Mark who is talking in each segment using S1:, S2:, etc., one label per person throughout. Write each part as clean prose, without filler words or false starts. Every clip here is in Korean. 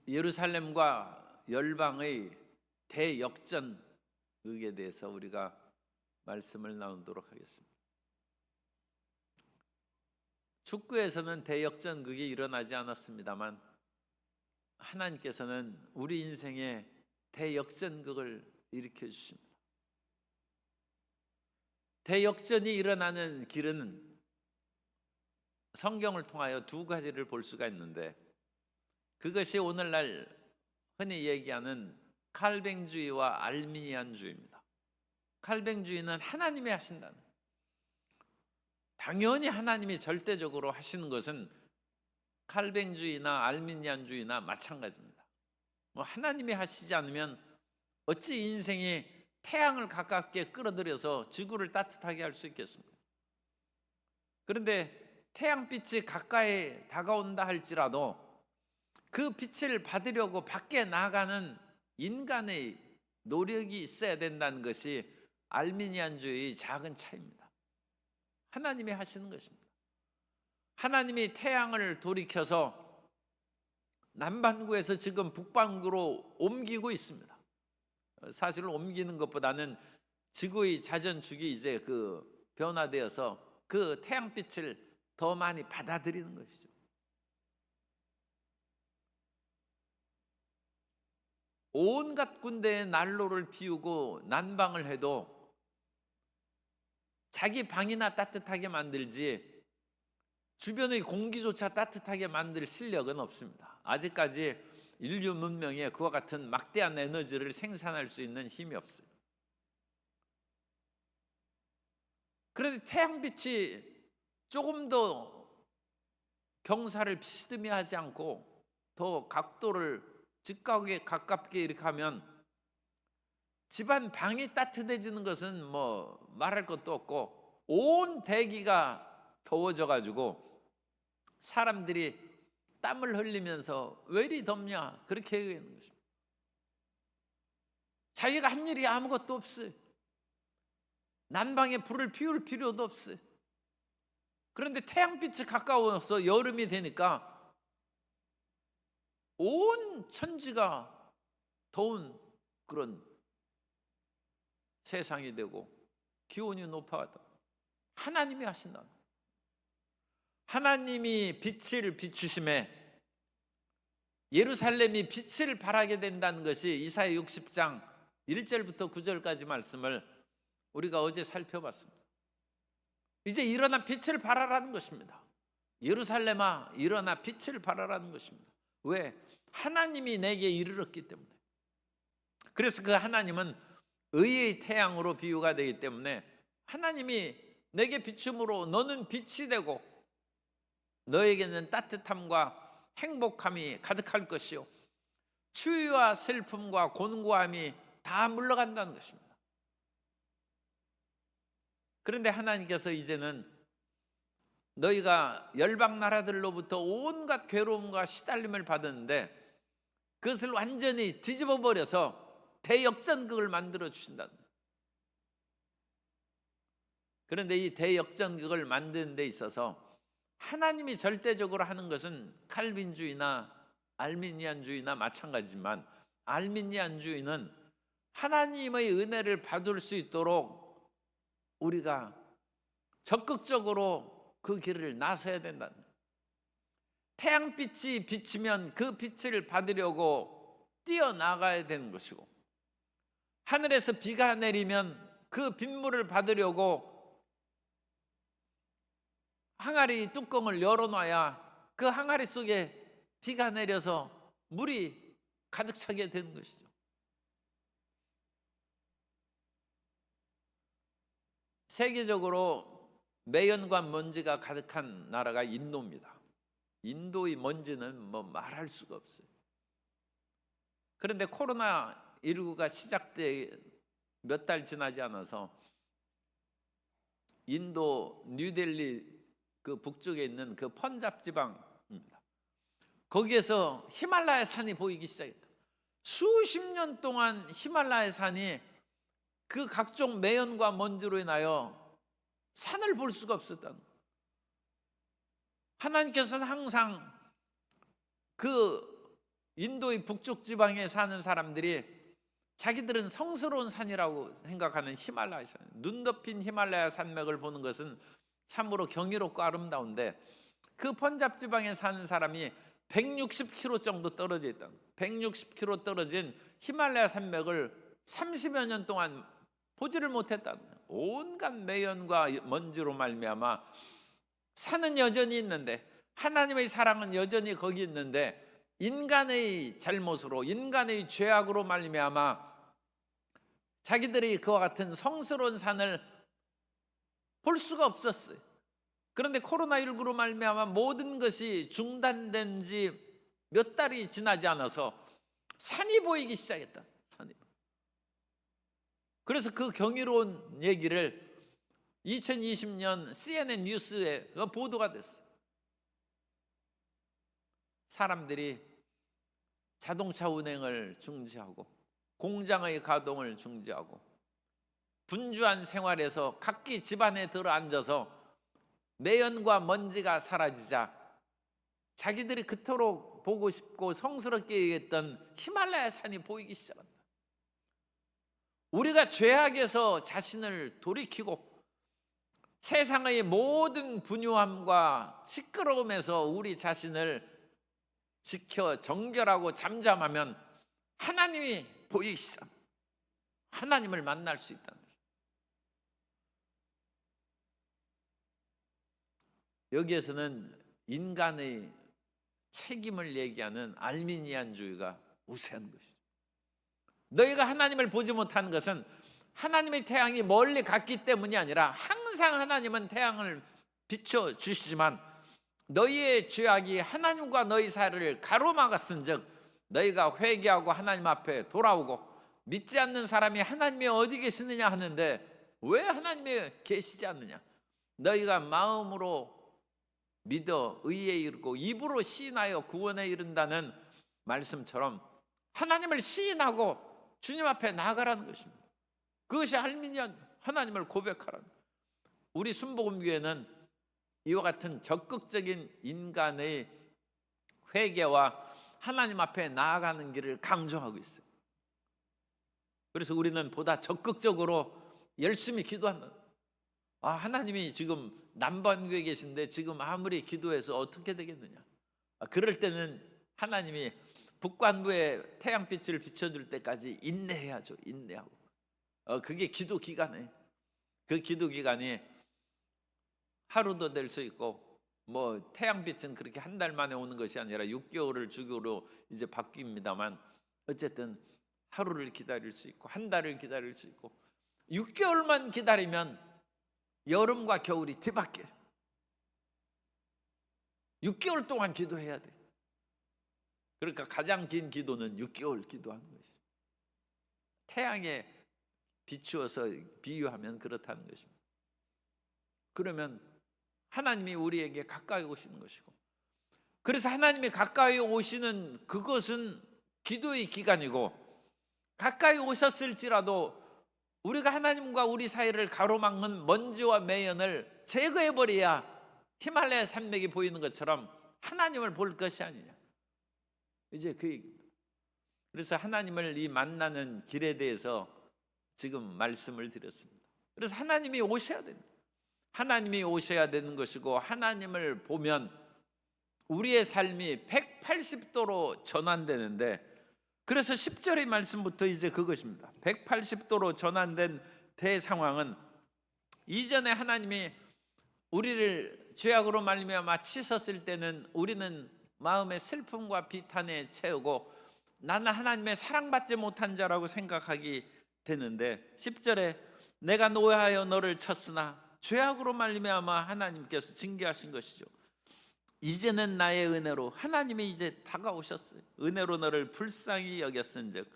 S1: 예루살렘과 열방의 대역전극에 대해서 우리가 말씀을 나누도록 하겠습니다. 축구에서는 대역전극이 일어나지 않았습니다만 하나님께서는 우리 인생에 대역전극을 일으켜 주십니다. 대역전이 일어나는 길은 성경을 통하여 두 가지를 볼 수가 있는데, 그것이 오늘날 흔히 얘기하는 칼뱅주의와 알미니안주의입니다. 칼뱅주의는 하나님이 하신다는, 당연히 하나님이 절대적으로 하시는 것은 칼뱅주의나 알미니안주의나 마찬가지입니다. 하나님이 하시지 않으면 어찌 인생이 태양을 가깝게 끌어들여서 지구를 따뜻하게 할 수 있겠습니까? 그런데 태양빛이 가까이 다가온다 할지라도 그 빛을 받으려고 밖에 나가는 인간의 노력이 있어야 된다는 것이 알미니안주의의 작은 차이입니다. 하나님이 하시는 것입니다. 하나님이 태양을 돌이켜서 남반구에서 지금 북반구로 옮기고 있습니다. 사실 옮기는 것보다는 지구의 자전축이 이제 변화되어서 그 태양빛을 더 많이 받아들이는 것이죠. 온갖 군데에 난로를 피우고 난방을 해도 자기 방이나 따뜻하게 만들지 주변의 공기조차 따뜻하게 만들 실력은 없습니다. 아직까지 인류 문명에 그와 같은 막대한 에너지를 생산할 수 있는 힘이 없어요. 그런데 태양빛이 조금 더 경사를 비스듬히 하지 않고 더 각도를 직각에 가깝게 이렇게 하면 집안 방이 따뜻해지는 것은 말할 것도 없고, 온 대기가 더워져 가지고 사람들이 땀을 흘리면서 왜 이리 덥냐 그렇게 얘기하는 것입니다. 자기가 한 일이 아무것도 없어요. 난방에 불을 피울 필요도 없어요. 그런데 태양빛이 가까워서 여름이 되니까 온 천지가 더운 그런 세상이 되고 기온이 높아가다. 하나님이 하신다. 하나님이 빛을 비추심에 예루살렘이 빛을 발하게 된다는 것이 이사야 60장 1절부터 9절까지 말씀을 우리가 어제 살펴봤습니다. 이제 일어나 빛을 발하라는 것입니다. 예루살렘아 일어나 빛을 발하라는 것입니다. 왜? 하나님이 내게 이르렀기 때문에. 그래서 그 하나님은 의의 태양으로 비유가 되기 때문에 하나님이 내게 비춤으로 너는 빛이 되고 너에게는 따뜻함과 행복함이 가득할 것이요 추위와 슬픔과 곤고함이 다 물러간다는 것입니다. 그런데 하나님께서 이제는 너희가 열방 나라들로부터 온갖 괴로움과 시달림을 받았는데 그것을 완전히 뒤집어 버려서 대역전극을 만들어 주신다. 그런데 이 대역전극을 만드는 데 있어서 하나님이 절대적으로 하는 것은 칼빈주의나 알미니안주의나 마찬가지지만, 알미니안주의는 하나님의 은혜를 받을 수 있도록 우리가 적극적으로 그 길을 나서야 된다. 태양빛이 비치면 그 빛을 받으려고 뛰어나가야 되는 것이고, 하늘에서 비가 내리면 그 빗물을 받으려고 항아리 뚜껑을 열어놔야 그 항아리 속에 비가 내려서 물이 가득 차게 되는 것이죠. 세계적으로 매연과 먼지가 가득한 나라가 인도입니다. 인도의 먼지는 말할 수가 없어요. 그런데 코로나19가 시작돼 몇 달 지나지 않아서 인도 뉴델리 그 북쪽에 있는 그 펀잡 지방입니다. 거기에서 히말라야 산이 보이기 시작했다. 수십 년 동안 히말라야 산이 그 각종 매연과 먼지로 인하여 산을 볼 수가 없었다는 거예요. 하나님께서는 항상 그 인도의 북쪽 지방에 사는 사람들이 자기들은 성스러운 산이라고 생각하는 히말라야 산, 눈 덮인 히말라야 산맥을 보는 것은 참으로 경이롭고 아름다운데, 그 펀잡 지방에 사는 사람이 160km 정도 떨어져 있다. 160km 떨어진 히말라야 산맥을 30여 년 동안 보지를 못했다. 온갖 매연과 먼지로 말미암아 산은 여전히 있는데, 하나님의 사랑은 여전히 거기 있는데, 인간의 잘못으로, 인간의 죄악으로 말미암아 자기들이 그와 같은 성스러운 산을 볼 수가 없었어요. 그런데 코로나19로 말미암아 모든 것이 중단된 지 몇 달이 지나지 않아서 산이 보이기 시작했다. 산이. 그래서 그 경이로운 얘기를 2020년 CNN 뉴스에 보도가 됐어요. 사람들이 자동차 운행을 중지하고 공장의 가동을 중지하고 분주한 생활에서 각기 집안에 들어앉아서 매연과 먼지가 사라지자 자기들이 그토록 보고 싶고 성스럽게 얘기했던 히말라야 산이 보이기 시작한다. 우리가 죄악에서 자신을 돌이키고 세상의 모든 분유함과 시끄러움에서 우리 자신을 지켜 정결하고 잠잠하면 하나님이 보이기 시작, 하나님을 만날 수 있다는 거죠. 여기에서는 인간의 책임을 얘기하는 알미니안주의가 우세한 것이죠. 너희가 하나님을 보지 못하는 것은 하나님의 태양이 멀리 갔기 때문이 아니라 항상 하나님은 태양을 비춰 주시지만 너희의 죄악이 하나님과 너희 사이를 가로막았은즉 너희가 회개하고 하나님 앞에 돌아오고, 믿지 않는 사람이 하나님이 어디 계시느냐 하는데 왜 하나님이 계시지 않느냐? 너희가 마음으로 믿어 의에 이르고 입으로 시인하여 구원에 이른다는 말씀처럼 하나님을 시인하고 주님 앞에 나아가라는 것입니다. 그것이 알미니안, 하나님을 고백하라는. 우리 순복음교회는 이와 같은 적극적인 인간의 회개와 하나님 앞에 나아가는 길을 강조하고 있어요. 그래서 우리는 보다 적극적으로 열심히 기도한다. 하나님이 지금 남반구에 계신데 지금 아무리 기도해서 어떻게 되겠느냐. 그럴 때는 하나님이 북반구에 태양빛을 비춰줄 때까지 인내해야죠. 인내하고. 그게 기도 기간이에요. 그 기도 기간이 하루도 될 수 있고, 뭐 태양빛은 그렇게 한 달 만에 오는 것이 아니라 6개월을 주기로 이제 바뀝니다만, 어쨌든 하루를 기다릴 수 있고 한 달을 기다릴 수 있고 6개월만 기다리면 여름과 겨울이 뒤바뀌어요. 6개월 동안 기도해야 돼. 그러니까 가장 긴 기도는 6개월 기도하는 것이죠. 태양에 비추어서 비유하면 그렇다는 것입니다. 그러면 하나님이 우리에게 가까이 오시는 것이고, 그래서 하나님이 가까이 오시는 그것은 기도의 기간이고, 가까이 오셨을지라도 우리가 하나님과 우리 사이를 가로막는 먼지와 매연을 제거해버려야 히말라야 산맥이 보이는 것처럼 하나님을 볼 것이 아니냐. 이제 그 얘기입니다. 그래서 하나님을 이 만나는 길에 대해서 지금 말씀을 드렸습니다. 그래서 하나님이 오셔야 됩니다. 하나님이 오셔야 되는 것이고, 하나님을 보면 우리의 삶이 180도로 전환되는데, 그래서 10절의 말씀부터 이제 그것입니다. 180도로 전환된 대상황은, 이전에 하나님이 우리를 죄악으로 말미암아 치셨을 때는 우리는 마음의 슬픔과 비탄에 채우고 나는 하나님의 사랑받지 못한 자라고 생각하기 되는데, 10절에 내가 노하여 너를 쳤으나 죄악으로 말미암아 하나님께서 징계하신 것이죠. 이제는 나의 은혜로, 하나님이 이제 다가오셨어요. 은혜로 너를 불쌍히 여겼은즉,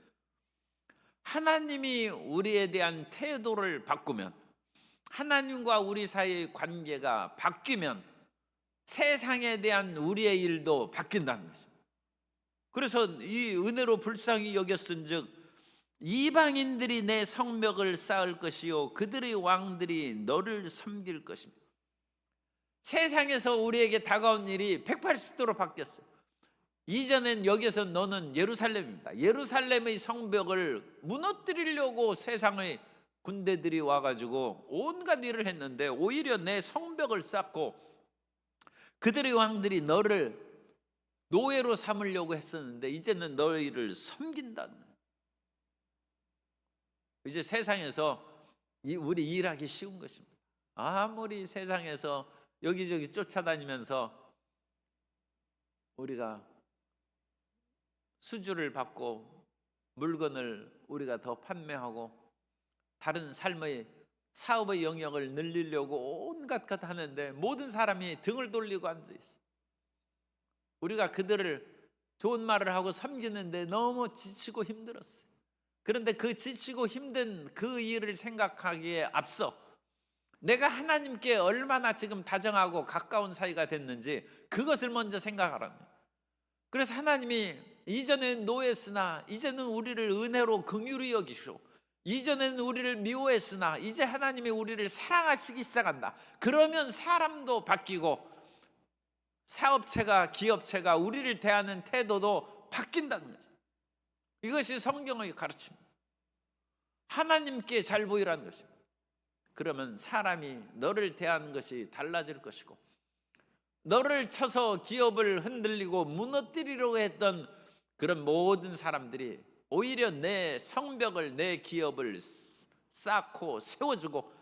S1: 하나님이 우리에 대한 태도를 바꾸면, 하나님과 우리 사이의 관계가 바뀌면 세상에 대한 우리의 일도 바뀐다는 것입니다. 그래서 이 은혜로 불쌍히 여겼은즉 이방인들이 내 성벽을 쌓을 것이요 그들의 왕들이 너를 섬길 것입니다. 세상에서 우리에게 다가온 일이 180도로 바뀌었어요. 이전엔 여기서 너는 예루살렘입니다. 예루살렘의 성벽을 무너뜨리려고 세상의 군대들이 와가지고 온갖 일을 했는데 오히려 내 성벽을 쌓고 그들의 왕들이 너를 노예로 삼으려고 했었는데 이제는 너희를 섬긴다는 거예요. 이제 세상에서 우리 일하기 쉬운 것입니다. 아무리 세상에서 여기저기 쫓아다니면서 우리가 수주를 받고 물건을 우리가 더 판매하고 다른 삶의 사업의 영역을 늘리려고 온갖 것 하는데 모든 사람이 등을 돌리고 앉아 있어. 우리가 그들을 좋은 말을 하고 섬기는데 너무 지치고 힘들었어요. 그런데 그 지치고 힘든 그 일을 생각하기에 앞서 내가 하나님께 얼마나 지금 다정하고 가까운 사이가 됐는지 그것을 먼저 생각하라는 거예요. 그래서 하나님이 이전엔 노예였으나 이제는 우리를 은혜로 긍휼히 여기시고 이전에는 우리를 미워했으나 이제 하나님이 우리를 사랑하시기 시작한다. 그러면 사람도 바뀌고 사업체가 기업체가 우리를 대하는 태도도 바뀐다는 거죠. 이것이 성경의 가르침입니다. 하나님께 잘 보이라는 것입니다. 그러면 사람이 너를 대하는 것이 달라질 것이고 너를 쳐서 기업을 흔들리고 무너뜨리려고 했던 그런 모든 사람들이 오히려 내 성벽을 내 기업을 쌓고 세워주고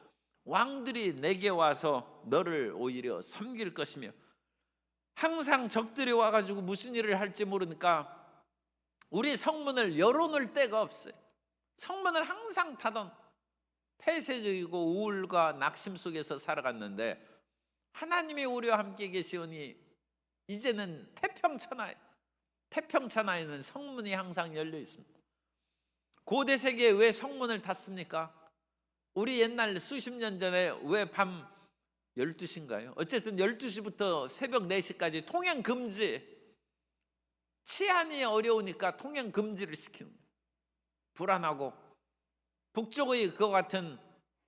S1: 왕들이 내게 와서 너를 오히려 섬길 것이며 항상 적들이 와가지고 무슨 일을 할지 모르니까 우리 성문을 열어놓을 데가 없어요. 성문을 항상 닫은 폐쇄적이고 우울과 낙심 속에서 살아갔는데 하나님이 우리와 함께 계시오니 이제는 태평천하에는 성문이 항상 열려 있습니다. 고대 세계에 왜 성문을 닫습니까? 우리 옛날 수십 년 전에 왜 밤 12시인가요? 어쨌든 12시부터 새벽 4시까지 통행 금지, 치안이 어려우니까 통행 금지를 시키는 거예요. 불안하고 북쪽의 그와 같은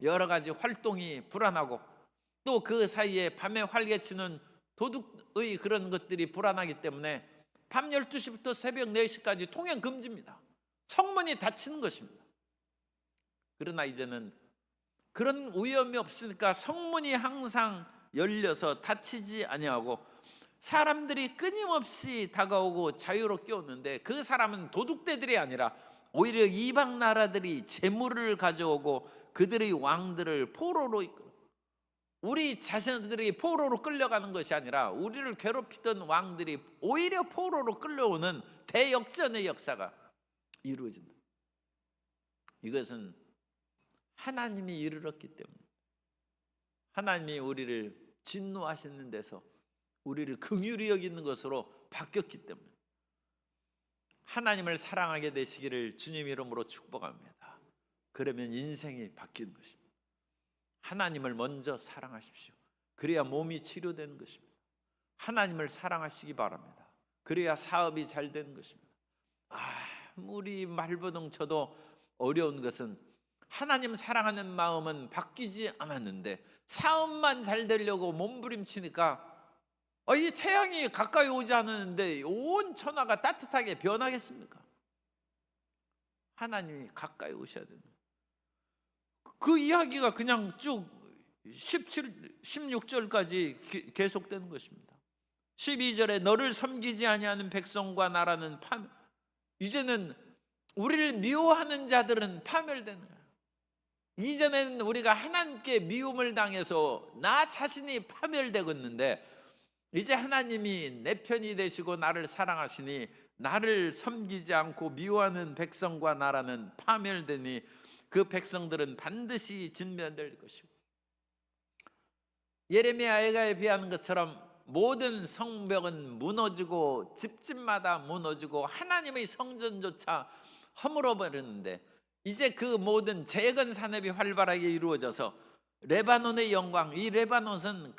S1: 여러 가지 활동이 불안하고 또 그 사이에 밤에 활개치는 도둑의 그런 것들이 불안하기 때문에 밤 12시부터 새벽 4시까지 통행 금지입니다. 성문이 닫히는 것입니다. 그러나 이제는 그런 위험이 없으니까 성문이 항상 열려서 닫히지 아니하고 사람들이 끊임없이 다가오고 자유롭게 오는데 그 사람은 도둑대들이 아니라 오히려 이방 나라들이 재물을 가져오고 그들의 왕들을 포로로 이끌어 우리 자신들이 포로로 끌려가는 것이 아니라 우리를 괴롭히던 왕들이 오히려 포로로 끌려오는 대역전의 역사가 이루어진다. 이것은 하나님이 이르렀기 때문에 하나님이 우리를 진노하시는 데서 우리를 긍휼히 여기는 것으로 바뀌었기 때문에 하나님을 사랑하게 되시기를 주님 이름으로 축복합니다. 그러면 인생이 바뀌는 것입니다. 하나님을 먼저 사랑하십시오. 그래야 몸이 치료되는 것입니다. 하나님을 사랑하시기 바랍니다. 그래야 사업이 잘 되는 것입니다. 아무리 말버둥 쳐도 어려운 것은 하나님 사랑하는 마음은 바뀌지 않았는데 사업만 잘 되려고 몸부림치니까 이 태양이 가까이 오지 않았는데 온 천하가 따뜻하게 변하겠습니까? 하나님이 가까이 오셔야 됩니다. 그 이야기가 그냥 쭉 16절까지 계속되는 것입니다. 12절에 너를 섬기지 아니하는 백성과 나라는 이제는 우리를 미워하는 자들은 파멸되는 거예요. 이전에는 우리가 하나님께 미움을 당해서 나 자신이 파멸되고 있는데 이제 하나님이 내 편이 되시고 나를 사랑하시니 나를 섬기지 않고 미워하는 백성과 나라는 파멸되니 그 백성들은 반드시 진멸될 것이고 예레미야 예가에 비하는 것처럼 모든 성벽은 무너지고 집집마다 무너지고 하나님의 성전조차 허물어버렸는데 이제 그 모든 재건 산업이 활발하게 이루어져서 레바논의 영광, 이 레바논은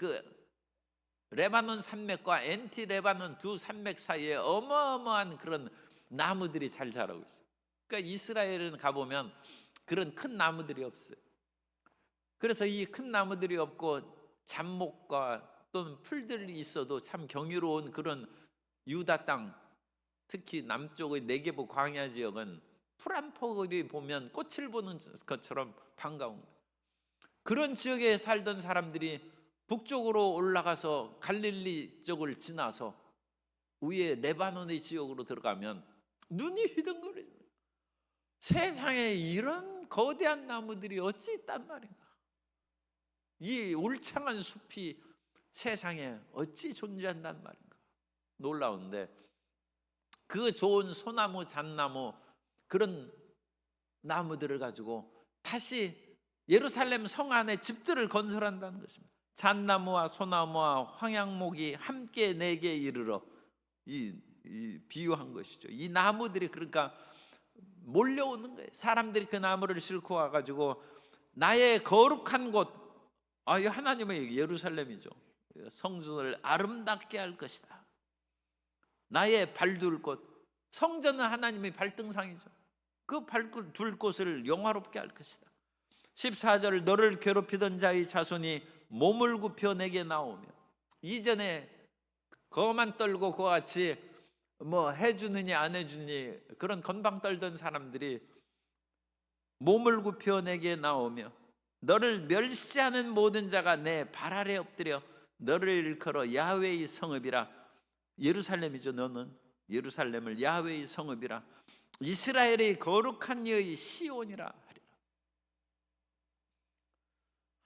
S1: 레바논 산맥과 엔티 레바논 두 산맥 사이에 어마어마한 그런 나무들이 잘 자라고 있어요. 그러니까 이스라엘은 가보면 그런 큰 나무들이 없어요. 그래서 이 큰 나무들이 없고 잡목과 또는 풀들이 있어도 참 경이로운 그런 유다 땅, 특히 남쪽의 네게브 광야 지역은 풀 한 포글이 보면 꽃을 보는 것처럼 반가운 거예요. 그런 지역에 살던 사람들이 북쪽으로 올라가서 갈릴리 쪽을 지나서 위에 레바논의 지역으로 들어가면 눈이 휘둥그레요. 세상에 이런 거대한 나무들이 어찌 있단 말인가. 이 울창한 숲이 세상에 어찌 존재한단 말인가. 놀라운데 그 좋은 소나무, 잣나무 그런 나무들을 가지고 다시 예루살렘 성 안에 집들을 건설한다는 것입니다. 잣나무와 소나무와 황양목이 함께 내게 이르러 이 비유한 것이죠. 이 나무들이 그러니까 몰려오는 거예요. 사람들이 그 나무를 싣고 와가지고 나의 거룩한 곳, 이 하나님의 예루살렘이죠. 성전을 아름답게 할 것이다. 나의 발둘 곳, 성전은 하나님의 발등상이죠. 그 발둘 곳을 영화롭게 할 것이다. 14절 너를 괴롭히던 자의 자손이 몸을 굽혀 내게 나오며, 이전에 거만 떨고 그와 같이 뭐 해주느니 안 해주니 그런 건방 떨던 사람들이 몸을 굽혀 내게 나오며 너를 멸시하는 모든 자가 내 발 아래 엎드려 너를 일컬어 야훼의 성읍이라. 예루살렘이죠. 너는 예루살렘을 야훼의 성읍이라, 이스라엘의 거룩한 이의 시온이라 하리라.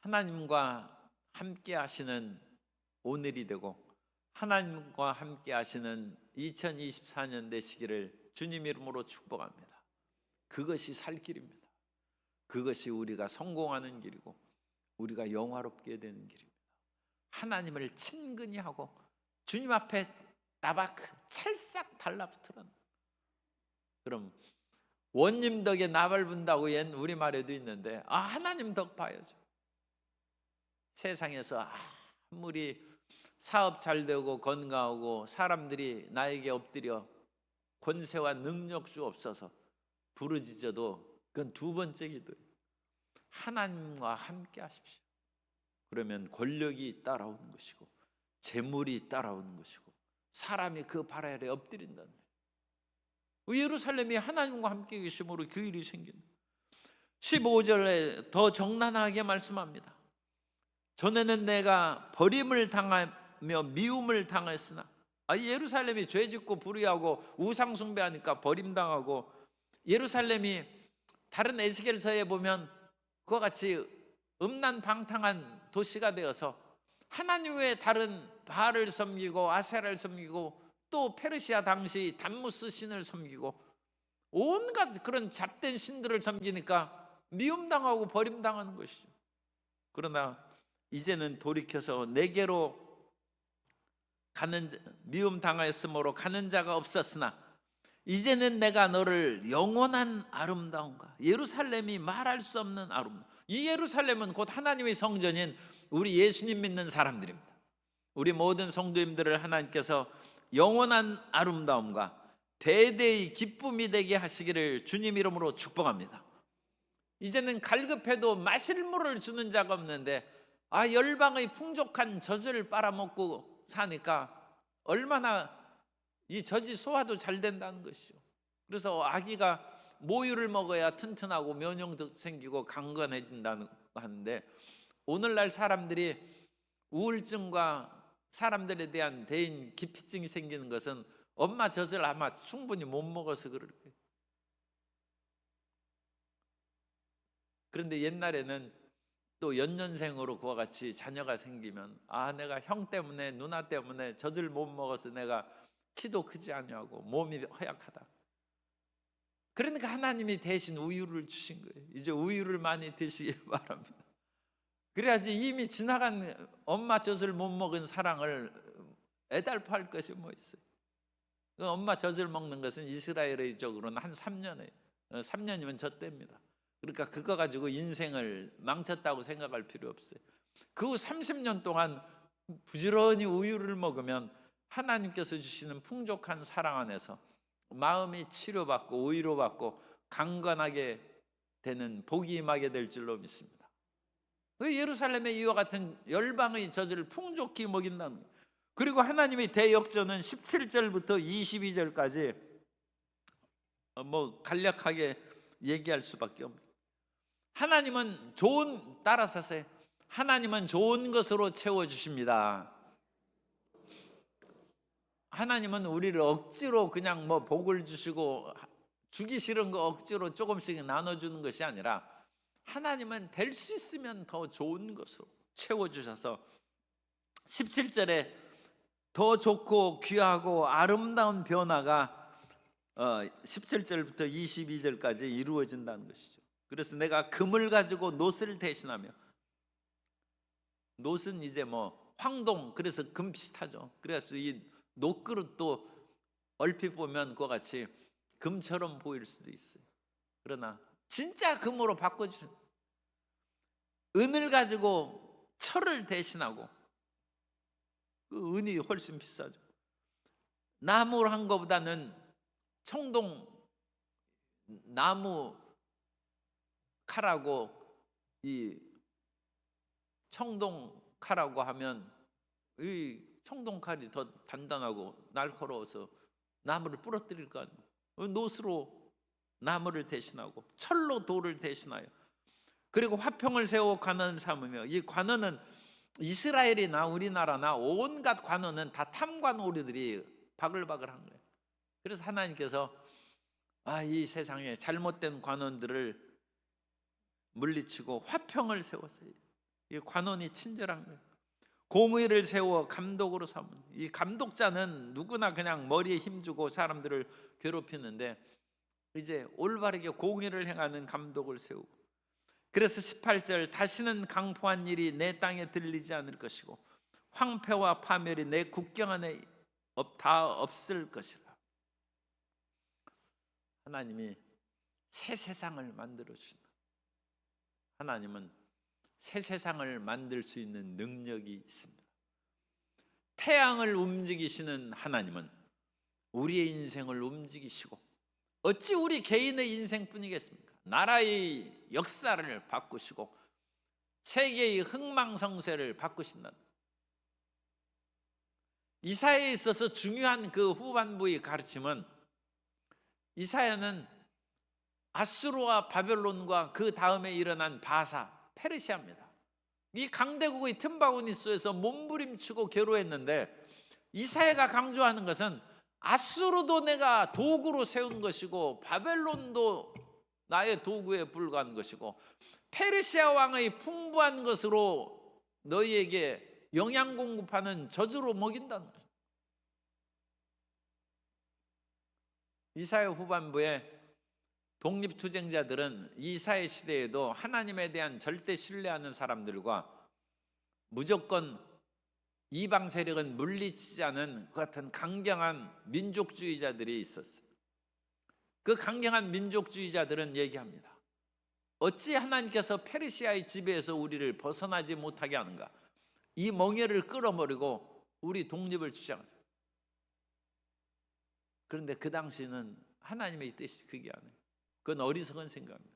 S1: 하나님과 함께 하시는 오늘이 되고 하나님과 함께 하시는 2024년 되시기를 주님 이름으로 축복합니다. 그것이 살 길입니다. 그것이 우리가 성공하는 길이고 우리가 영화롭게 되는 길입니다. 하나님을 친근히 하고 주님 앞에 따바크 찰싹 달라붙으라. 그럼 원님 덕에 나발 분다고 옛 우리말에도 있는데 하나님 덕 봐야죠. 세상에서 아무리 사업 잘 되고 건강하고 사람들이 나에게 엎드려 권세와 능력 주옵소서 부르짖어도 그건 두 번째 기도예요. 하나님과 함께 하십시오. 그러면 권력이 따라오는 것이고 재물이 따라오는 것이고 사람이 그 발 아래 엎드린다는 거예요. 예루살렘이 하나님과 함께 계심으로 그 일이 생긴다. 15절에 더 적나라하게 말씀합니다. 전에는 내가 버림을 당하며 미움을 당했으나, 예루살렘이 죄짓고 불의하고 우상 숭배하니까 버림당하고, 예루살렘이 다른 에스겔서에 보면 그와 같이 음란방탕한 도시가 되어서 하나님 외에 다른 바알을 섬기고 아세라를 섬기고 또 페르시아 당시 담무스 신을 섬기고 온갖 그런 잡된 신들을 섬기니까 미움당하고 버림당하는 것이죠. 그러나 이제는 돌이켜서 내게로 가는, 미움당하였으므로 가는 자가 없었으나 이제는 내가 너를 영원한 아름다움과, 예루살렘이 말할 수 없는 아름다움. 이 예루살렘은 곧 하나님의 성전인 우리 예수님 믿는 사람들입니다. 우리 모든 성도님들을 하나님께서 영원한 아름다움과 대대의 기쁨이 되게 하시기를 주님 이름으로 축복합니다. 이제는 갈급해도 마실 물을 주는 자가 없는데 열방의 풍족한 젖을 빨아먹고 사니까 얼마나 이 젖이 소화도 잘 된다는 것이죠. 그래서 아기가 모유를 먹어야 튼튼하고 면역도 생기고 강건해진다는 하는데, 오늘날 사람들이 우울증과 사람들에 대한 대인 기피증이 생기는 것은 엄마 젖을 아마 충분히 못 먹어서 그럴 거예요. 그런데 옛날에는 또 연년생으로 그와 같이 자녀가 생기면 내가 형 때문에 누나 때문에 젖을 못 먹어서 내가 키도 크지 않냐고 몸이 허약하다. 그러니까 하나님이 대신 우유를 주신 거예요. 이제 우유를 많이 드시기 바랍니다. 그래야지 이미 지나간 엄마 젖을 못 먹은 사랑을 애달파할 것이 뭐 있어요. 엄마 젖을 먹는 것은 이스라엘의 적으로는 한 3년이에요. 3년이면 젖대입니다. 그러니까 그거 가지고 인생을 망쳤다고 생각할 필요 없어요. 그 후 30년 동안 부지런히 우유를 먹으면 하나님께서 주시는 풍족한 사랑 안에서 마음이 치료받고 위로받고 강건하게 되는 복이 임하게 될 줄로 믿습니다. 예루살렘의 이와 같은 열방의 젖을 풍족히 먹인다는 거예요. 그리고 하나님의 대역전은 17절부터 22절까지 뭐 간략하게 얘기할 수밖에 없는. 하나님은 따라서세요. 하나님은 좋은 것으로 채워 주십니다. 하나님은 우리를 억지로 그냥 뭐 복을 주시고 주기 싫은 거 억지로 조금씩 나눠주는 것이 아니라 하나님은 될 수 있으면 더 좋은 것으로 채워주셔서 17절에 더 좋고 귀하고 아름다운 변화가 17절부터 22절까지 이루어진다는 것이죠. 그래서 내가 금을 가지고 놋을 대신하며, 놋은 이제 뭐 황동, 그래서 금 비슷하죠. 그래서 이 놋그릇도 얼핏 보면 그와 같이 금처럼 보일 수도 있어요. 그러나 진짜 금으로 바꿔주신, 은을 가지고 철을 대신하고, 그 은이 훨씬 비싸죠. 나무로 한 것보다는 청동 나무 칼하고 이 청동 칼하고 하면 이 청동 칼이 더 단단하고 날카로워서 나무를 부러뜨릴 거 아니에요. 놋으로 나무를 대신하고 철로 돌을 대신하여, 그리고 화평을 세워 관원을 삼으며, 이 관원은 이스라엘이나 우리나라나 온갖 관원은 다 탐관오리들이 바글바글한 거예요. 그래서 하나님께서 이 세상에 잘못된 관원들을 물리치고 화평을 세웠어요. 이 관원이 친절한 거예요. 공의를 세워 감독으로 삼은, 이 감독자는 누구나 그냥 머리에 힘주고 사람들을 괴롭히는데 이제 올바르게 공의를 행하는 감독을 세우고, 그래서 18절 다시는 강포한 일이 내 땅에 들리지 않을 것이고 황폐와 파멸이 내 국경 안에 다 없을 것이라. 하나님이 새 세상을 만들어 주신다. 하나님은 새 세상을 만들 수 있는 능력이 있습니다. 태양을 움직이시는 하나님은 우리의 인생을 움직이시고, 어찌 우리 개인의 인생뿐이겠습니까? 나라의 역사를 바꾸시고 세계의 흥망성쇠를 바꾸신다. 이사야에 있어서 중요한 그 후반부의 가르침은, 이사야는 아수르와 바벨론과 그 다음에 일어난 바사, 페르시아입니다. 이 강대국의 틈바구니 속에서 몸부림치고 괴로웠는데, 이사야가 강조하는 것은 아수르도 내가 도구로 세운 것이고 바벨론도 나의 도구에 불과한 것이고 페르시아 왕의 풍부한 것으로 너희에게 영양 공급하는 저주로 먹인다는 거예요. 이사야 후반부에 독립투쟁자들은 이사야 시대에도 하나님에 대한 절대 신뢰하는 사람들과 무조건 이방 세력은 물리치지 않은 그 같은 강경한 민족주의자들이 있었어요. 그 강경한 민족주의자들은 얘기합니다. 어찌 하나님께서 페르시아의 지배에서 우리를 벗어나지 못하게 하는가? 이 멍에를 끌어버리고 우리 독립을 주장하죠. 그런데 그 당시는 하나님의 뜻이 그게 아니에요. 그건 어리석은 생각입니다.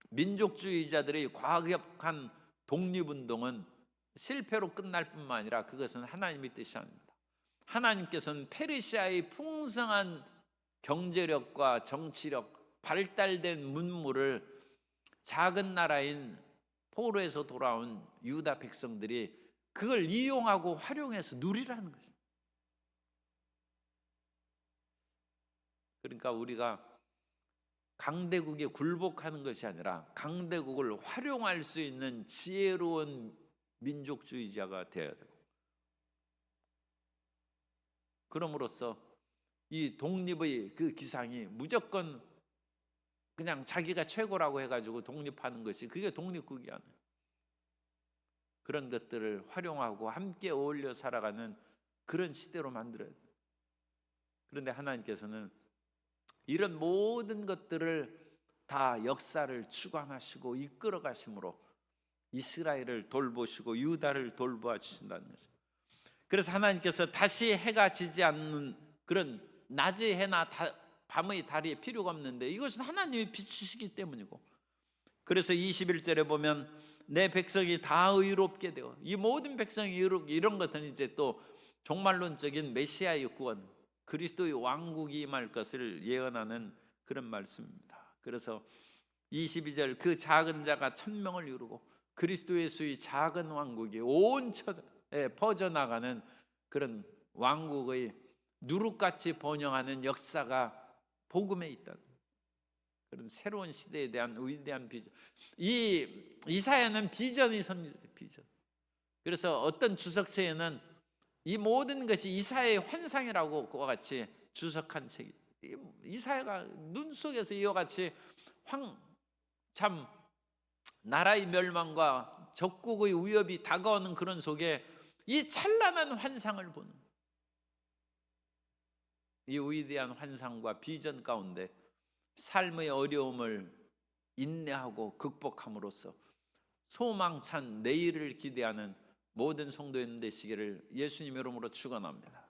S1: 민족주의자들의 과격한 독립운동은 실패로 끝날 뿐만 아니라 그것은 하나님의 뜻이 아닙니다. 하나님께서는 페르시아의 풍성한 경제력과 정치력, 발달된 문물을 작은 나라인 포로에서 돌아온 유다 백성들이 그걸 이용하고 활용해서 누리라는 거죠. 그러니까 우리가 강대국에 굴복하는 것이 아니라 강대국을 활용할 수 있는 지혜로운 민족주의자가 되어야 되고, 그럼으로써 이 독립의 그 기상이 무조건 그냥 자기가 최고라고 해가지고 독립하는 것이, 그게 독립국이 아니에요. 그런 것들을 활용하고 함께 어울려 살아가는 그런 시대로 만들어야 돼요. 그런데 하나님께서는 이런 모든 것들을 다 역사를 주관하시고 이끌어 가심으로 이스라엘을 돌보시고 유다를 돌보아 주신다는 거죠. 그래서 하나님께서 다시 해가 지지 않는 그런 낮의 해나 밤의 달이 필요가 없는데 이것은 하나님이 비추시기 때문이고, 그래서 21절에 보면 내 백성이 다 의롭게 되어, 이 모든 백성이 의롭게, 이런 것은 이제 또 종말론적인 메시아의 구원, 그리스도의 왕국이 임할 것을 예언하는 그런 말씀입니다. 그래서 22절 그 작은 자가 천명을 이루고 그리스도 예수의 작은 왕국이 온 천에 퍼져나가는 그런 왕국의 누룩같이 번영하는 역사가 복음에 있다. 그런 새로운 시대에 대한 위대한 비전. 이 이사야는 비전이 선지자 비전. 그래서 어떤 주석서에는 이 모든 것이 이사야의 환상이라고 그와 같이 주석한 책이. 이사야가 눈 속에서 이와 같이 참 나라의 멸망과 적국의 위협이 다가오는 그런 속에 이 찬란한 환상을 보는 이 위대한 환상과 비전 가운데 삶의 어려움을 인내하고 극복함으로써 소망찬 내일을 기대하는 모든 성도님 되시기를 예수님 이름으로 축원합니다.